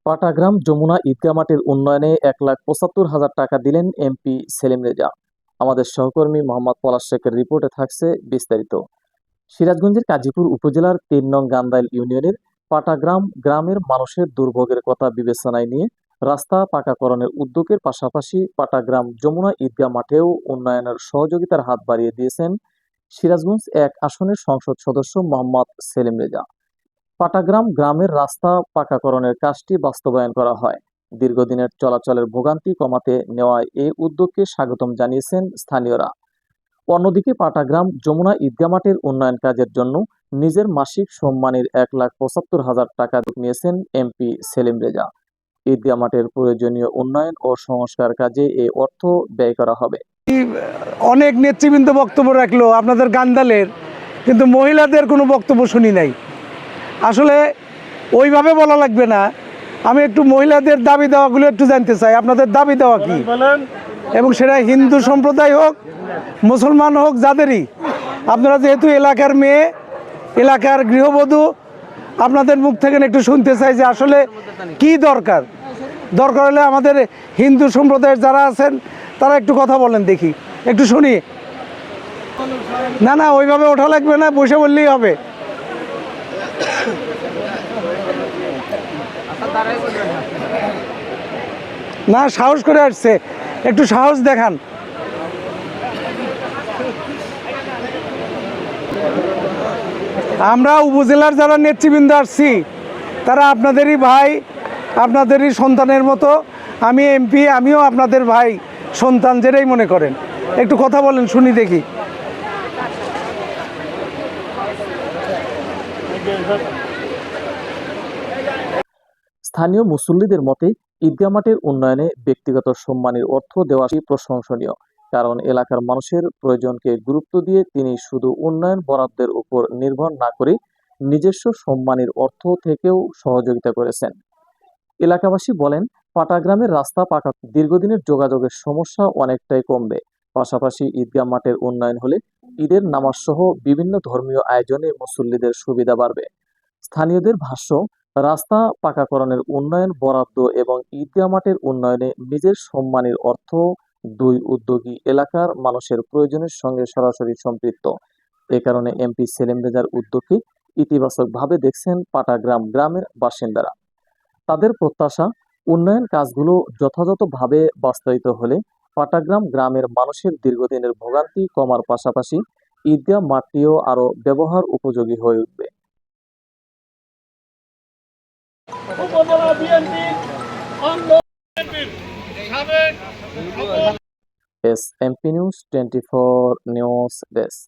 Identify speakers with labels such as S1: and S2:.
S1: পাটাগ্রাম যমুনা ঈদগাহ মাঠের উন্নয়নে 1,75,000 টাকা দিলেন এমপি সেলিম রেজা। আমাদের সহকর্মী মোহাম্মদ পলাশ শেখের রিপোর্টে থাকছে বিস্তারিত। সিরাজগঞ্জের কাজীপুর উপজেলার ৩ নং গান্দাইল ইউনিয়নের পাটাগ্রাম গ্রামের মানুষের দুর্ভোগের কথা বিবেচনায় নিয়ে রাস্তা পাকাকরণের উদ্যোগের পাশাপাশি পাটাগ্রাম যমুনা ঈদগাহ মাঠেও উন্নয়নের সহযোগিতার হাত বাড়িয়ে দিয়েছেন সিরাজগঞ্জ ১ আসনের সংসদ সদস্য মোহাম্মদ সেলিম রেজা। পাটাগ্রাম গ্রামের রাস্তা পাকাকরণের কাজটি বাস্তবায়ন করা হয়। দীর্ঘদিনের চলাচলের ভোগান্তি কমাতে নেওয়া এই উদ্যোগকে স্বাগতম জানিয়েছেন স্থানীয়রা। অন্যদিকে পাটাগ্রাম যমুনা ঈদগাহ মাঠের উন্নয়ন কাজের জন্য নিজের মাসিক সম্মানের 1,75,000 টাকা নিয়েছেন এমপি সেলিম রেজা। ঈদগাহ মাঠের প্রয়োজনীয় উন্নয়ন ও সংস্কার কাজে এই অর্থ ব্যয় করা হবে।
S2: অনেক নেতৃবৃন্দ বক্তব্য রাখলো আপনাদের গান্দালের, কিন্তু মহিলাদের কোনো বক্তব্য শুনি নাই। আসলে ওইভাবে বলা লাগবে না, আমি একটু মহিলাদের দাবি দেওয়াগুলো একটু জানতে চাই। আপনাদের দাবি দেওয়া কি, এবং সেটা হিন্দু সম্প্রদায় হোক মুসলমান হোক যাদেরই, আপনারা যেহেতু এলাকার মেয়ে, এলাকার গৃহবধূ, আপনাদের মুখ থেকে একটু শুনতে চাই যে আসলে কি দরকার। দরকার হলে আমাদের হিন্দু সম্প্রদায়ের যারা আছেন তারা একটু কথা বলেন, দেখি একটু শুনি। না না, ওইভাবে ওঠা লাগবে না, বসে বললেই হবে। না, সাহস করে আসছে, একটু সাহস দেখান। আমরা উপজেলার যারা নেতৃবৃন্দ আসছি তারা আপনাদেরই ভাই, আপনাদেরই সন্তানের মতো। আমি এমপি, আমিও আপনাদের ভাই সন্তান, যেটাই মনে করেন। একটু কথা বলেন, শুনি দেখি।
S1: স্থানীয় মুসল্লিদের মতে ঈদগাহ মাঠের উন্নয়নে ব্যক্তিগত সম্মানের অর্থ দেওয়াটি প্রশংসনীয়, কারণ এলাকার মানুষের প্রয়োজনকে গুরুত্ব দিয়ে তিনি শুধু উন্নয়ন বরাদ্দের উপর নির্ভর না করে নিজস্ব সম্মানের অর্থ থেকেও সহযোগিতা করেছেন। এলাকাবাসী বলেন, পাটাগ্রামের রাস্তা পাকা দীর্ঘদিনের যোগাযোগের সমস্যা অনেকটাই কমবে। পাশাপাশি ঈদগাহ মাঠের উন্নয়ন হলে ঈদের নামাজ সহ বিভিন্ন ধর্মীয় আয়োজনে মুসল্লিদের সুবিধা বাড়বে। স্থানীয়দের ভাষ্য, রাস্তা পাকাকরণের উন্নয়ন বরাদ্দ এবং ঈদগাহ মাঠের উন্নয়নে নিজের সম্মানের অর্থ, দুই উদ্যোগী এলাকার মানুষের প্রয়োজনের সঙ্গে সরাসরি সম্পৃক্ত। এ কারণে এমপি সেলিম রেজার উদ্যোগকে ইতিবাচকভাবে দেখছেন পাটাগ্রাম গ্রামের বাসিন্দারা। তাদের প্রত্যাশা, উন্নয়ন কাজগুলো যথাযথভাবে বাস্তবায়িত হলে পাটাগ্রাম গ্রামের মানুষের দীর্ঘদিনের ভোগান্তি কমার পাশাপাশি ঈদগাহ মাঠটিও আরও ব্যবহার উপযোগী হয়ে উঠবে। S MP news 24 news desk.